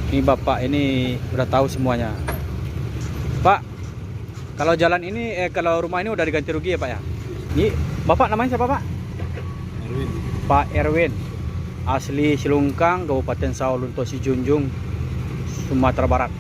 Ini bapak ini udah tahu semuanya. Pak, kalau jalan ini, kalau rumah ini udah diganti rugi ya Pak ya? Ini bapak namanya siapa Pak? Erwin. Pak Erwin. Asli Silungkang, Kabupaten Sawalunto Sijunjung, Sumatera Barat.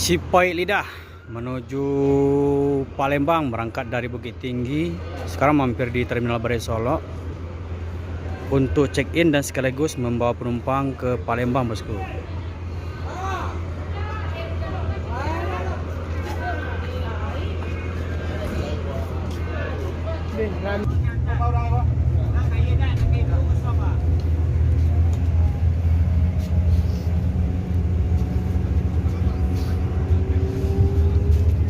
Sipai Lidah menuju Palembang, berangkat dari Bukit Tinggi. Sekarang mampir di Terminal Barai Solo untuk check-in dan sekaligus membawa penumpang ke Palembang, bosku.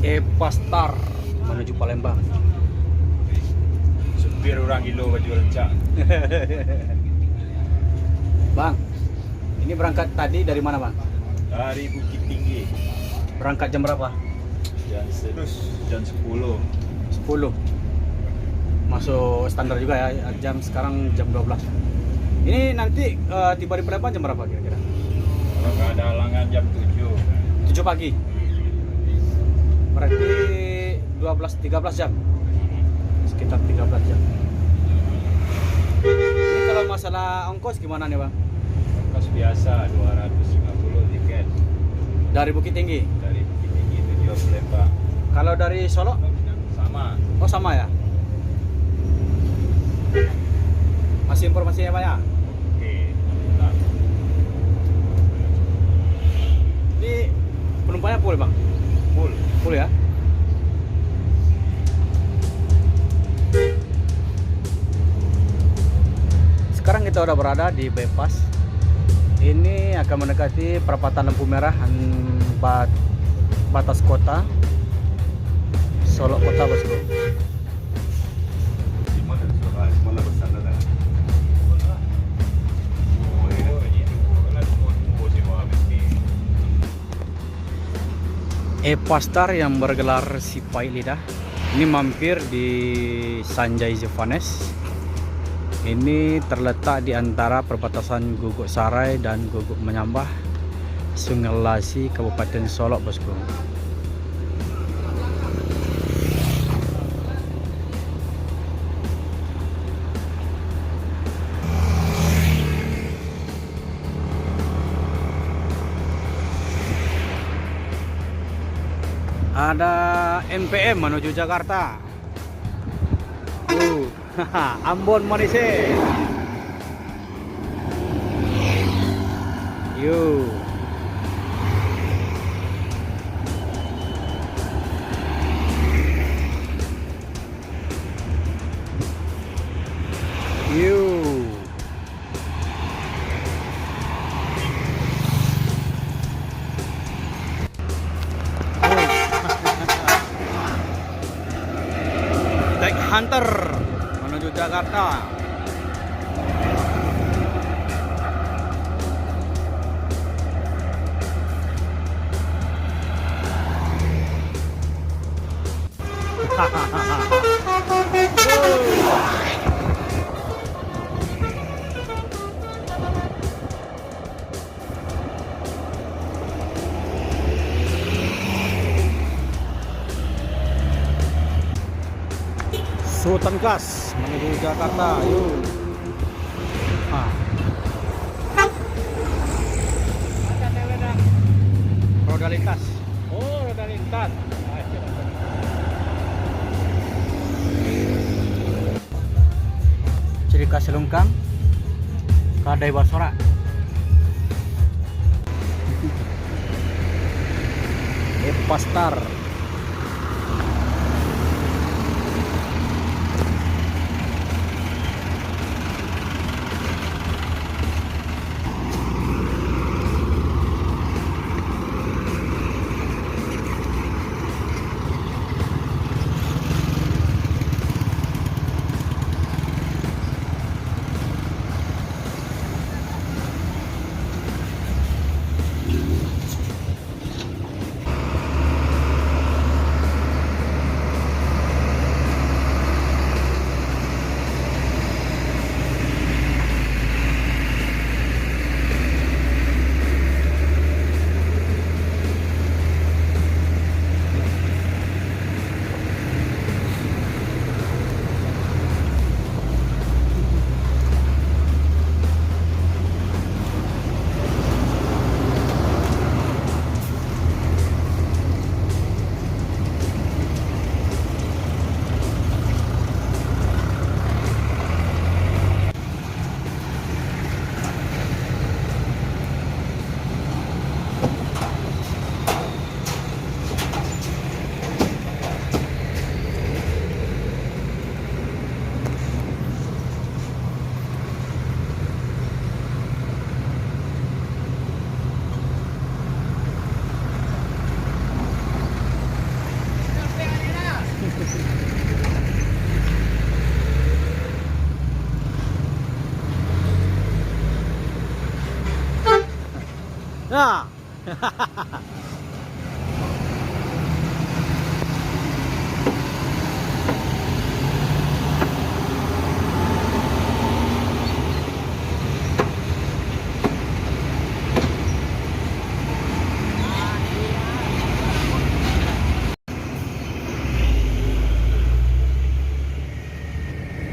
Epastar menuju Palembang. Supir orang gilo baju lencak. Bang, ini berangkat tadi dari mana Bang? Dari Bukit Tinggi. Berangkat jam berapa? Jam 10. 10. Masuk standar juga ya, jam sekarang jam 12. Ini nanti tiba di Palembang jam berapa kira-kira? Kalau nggak ada halangan jam 7. 7 pagi. Berarti 13 jam. Sekitar 13 jam. Ini kalau masalah ongkos gimana nih, Bang? Ongkos biasa 250 tiket. Dari Bukit Tinggi. Dari Bukit Tinggi tujuan Palembang. Kalau dari Solo? Sama. Oh, sama ya? Masih informasinya, Pak ya? Oke. Nah, Ini penumpangnya full, Bang? full. Full ya? Sekarang kita udah berada di bypass. Ini akan mendekati perapatan lampu merah batas kota Solo kota, bosku. Epastar yang bergelar Sipai Lidah ini mampir di Sanjay Zevanes. Ini terletak di antara perbatasan Guguk Sarai dan Guguk Menyambah, Sungai Lasi, Kabupaten Solo, bosku. Ada MPM menuju Jakarta. Ambon Manise. Yo. Yo. Black Hunter menuju Jakarta. Sultan Class menuju Jakarta. Yuk. Roda lintas. Oh, roda lintas. Ciri khas Silungkang, Kadai Basora. Epastar. Arjuna.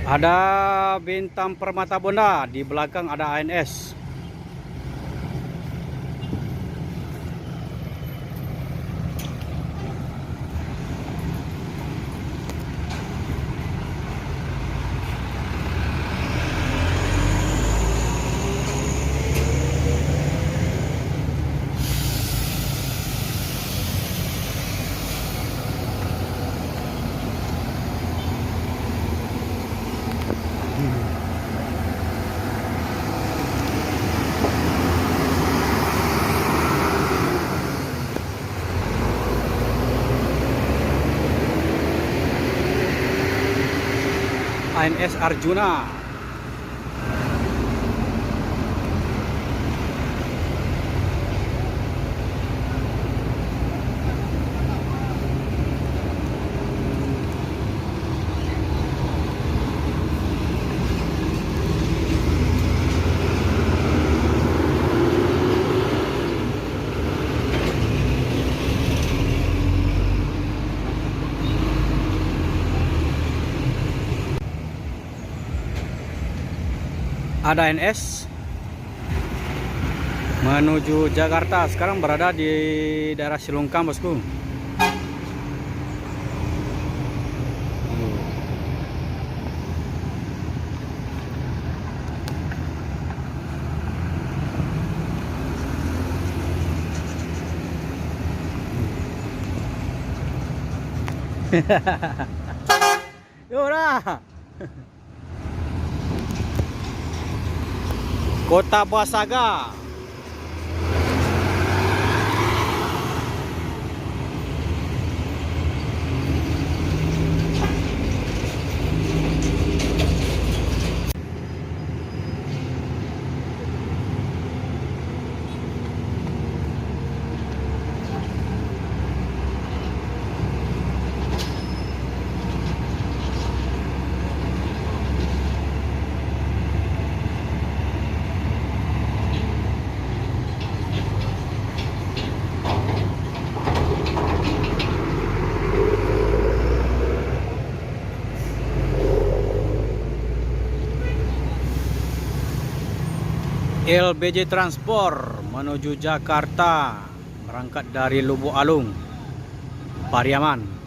Ada Bintang Permata Bonda, di belakang ada ANS. ANS Arjuna. Ada NS menuju Jakarta. Sekarang berada di daerah Silungkang, bosku. Yora. Kota Buasaga. LBJ Transport menuju Jakarta, berangkat dari Lubuk Alung, Pariaman.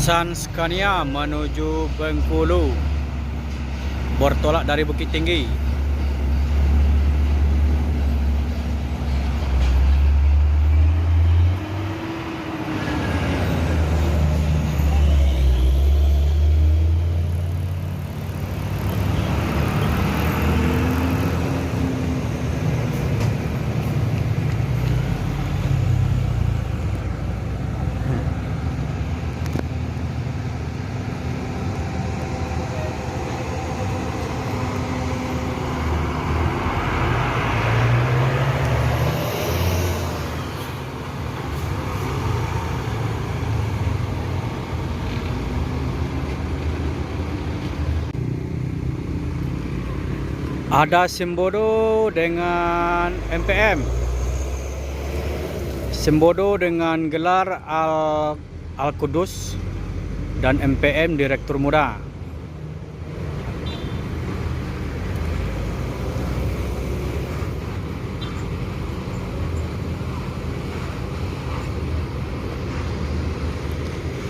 Scania menuju Bengkulu, bertolak dari Bukit Tinggi. Ada Sembodo dengan MPM. Sembodo dengan gelar Al-Qudus dan MPM Direktur Muda.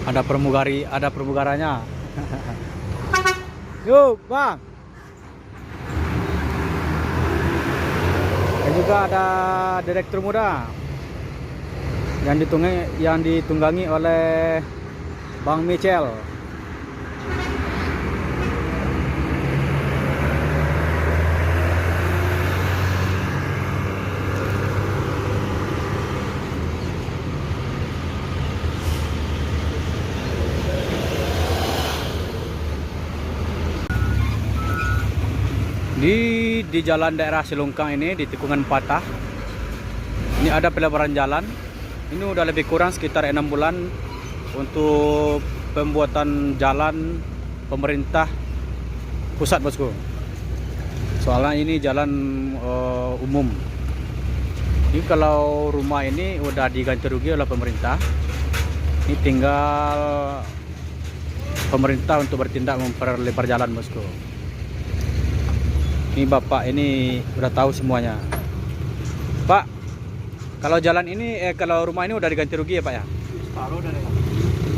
Ada permugaranya. Yuk, Bang. Dan juga ada Direktur Muda yang ditunggangi oleh Bang Michel. Di jalan daerah Silongkang ini, di tikungan patah, ini ada pelebaran jalan. Ini udah lebih kurang sekitar 6 bulan untuk pembuatan jalan pemerintah pusat, bosku. Soalnya ini jalan umum. Ini kalau rumah ini udah diganti rugi oleh pemerintah. Ini tinggal pemerintah untuk bertindak memperlebar jalan, bosku. Ini Bapak ini udah tahu semuanya. Pak, kalau jalan ini kalau rumah ini udah diganti rugi ya, Pak ya? Separuh udah diganti.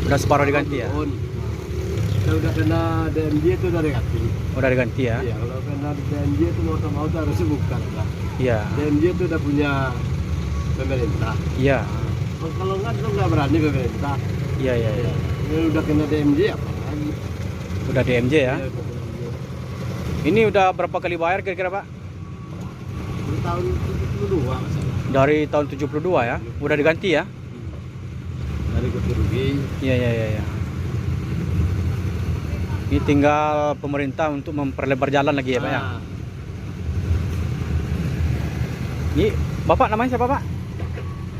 Udah separuh diganti ya? Kita udah kena DMJ itu udah diganti. Udah diganti ya? Iya, kalau kena DMJ itu mau tuh harusnya bukan lah. Iya. DMJ itu udah punya pemerintah. Iya. Kalau nggak berani pemerintah. Iya, iya, iya. Ini udah kena DMJ apa lagi? Udah DMJ ya? Iya, udah DMJ. Ini udah berapa kali bayar kira-kira, Pak? Dari tahun 72 masalah. Dari tahun 72 ya? Udah diganti ya? Dari ganti rugi. Iya, iya, iya, iya. Ini tinggal pemerintah untuk memperlebar jalan lagi ya, Pak ya? Ini Bapak namanya siapa, Pak?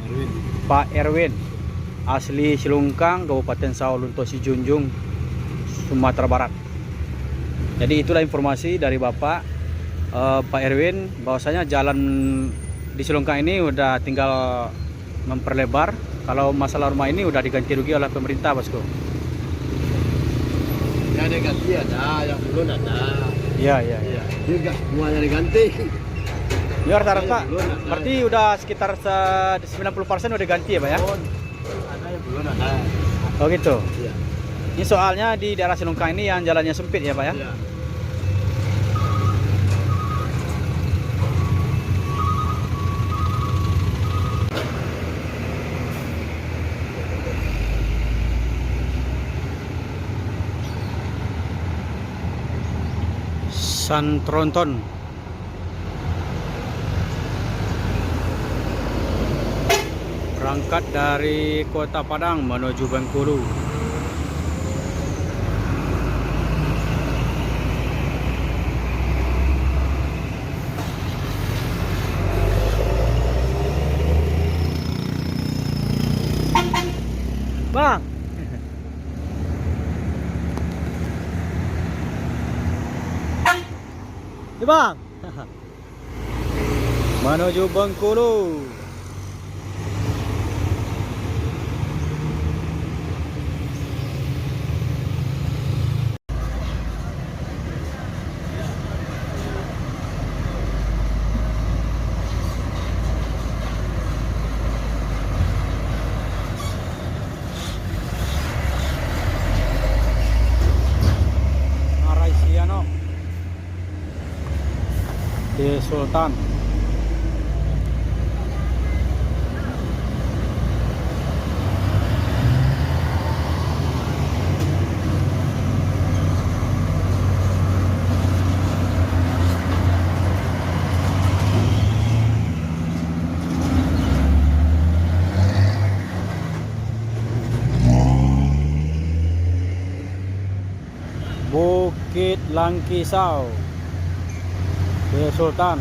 Erwin. Pak Erwin. Asli Silongkang, Kabupaten Sawalunto Sijunjung, Sumatera Barat. Jadi itulah informasi dari Bapak Pak Erwin, bahwasanya jalan di Silongkang ini udah tinggal memperlebar. Kalau masalah rumah ini udah diganti rugi oleh pemerintah, bosku. Ya diganti ada, yang belum ada. Iya, iya, iya. Juga semuanya diganti. Ini rata-rata berarti udah sekitar 90% udah diganti ya, Pak ya? Ada yang belum ada. Oh gitu. Iya. Ini soalnya di daerah Silongkang ini yang jalannya sempit ya, Pak ya? Iya. Santronton. Berangkat dari Kota Padang menuju Bengkulu. Bang. Ini Bang. Menuju Bengkulu. Araisiano di Sultan. Bukit Langkisau di Sultan.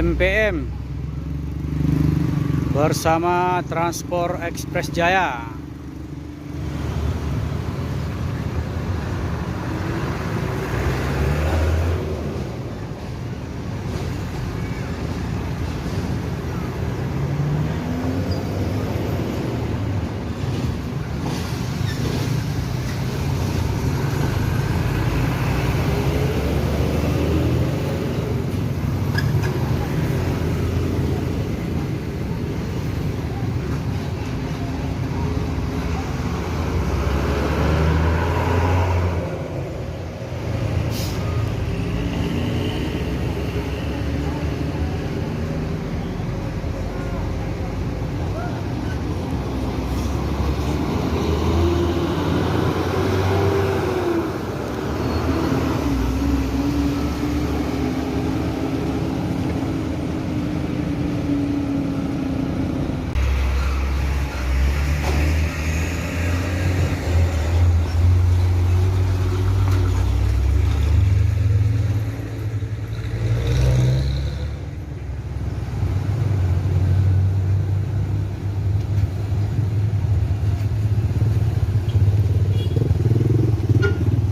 MPM bersama Transport Express Jaya.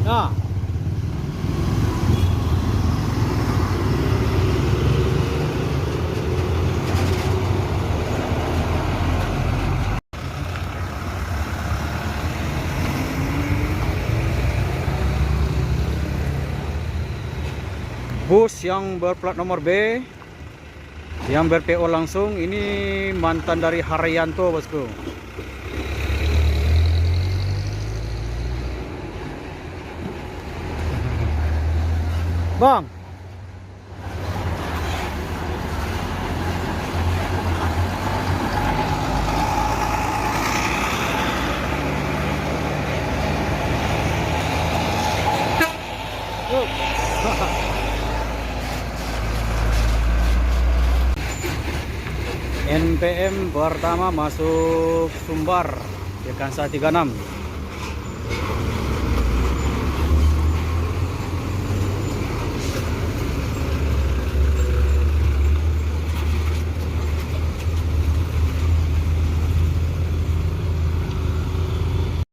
Nah, bus yang berplat nomor B yang ber-PO langsung ini mantan dari Haryanto, bosku. Bang, NPM pertama masuk Sumbar, Dekansa 36.